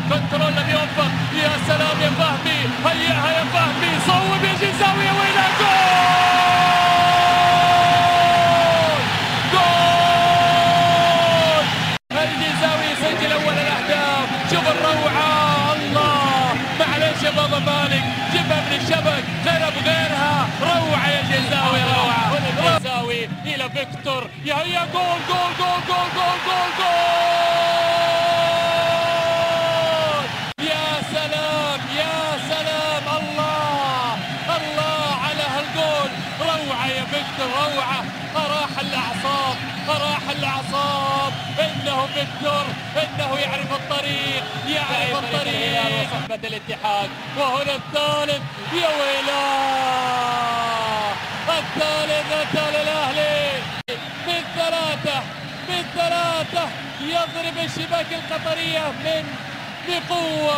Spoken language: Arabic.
كنترول لم يوفق. يا سلام يا فهمي، هيئها يا فهمي، صوب يا جزاوي يا ويلها. جول! الجزاوي يسجل اول الاهداف. شوف الروعه، الله معليش يا بابا مالك، جيبها من الشبك غيرها بغيرها. روعه يا الجزاوي، روعه. الجزاوي الى فيكتور، يا هيا جول جول جول جول جول جول جول! يا سلام يا سلام، الله الله على هالجول. روعه يا فيكتور، روعه. اراح الاعصاب، اراح الاعصاب. انه فيكتور، انه يعرف الطريق، يعرف الطريق. وصحبة الاتحاد، وهنا الثالث. يا ويلاه، الثالث اتى للاهلي بالثلاثة يضرب الشباك القطرية بقوة.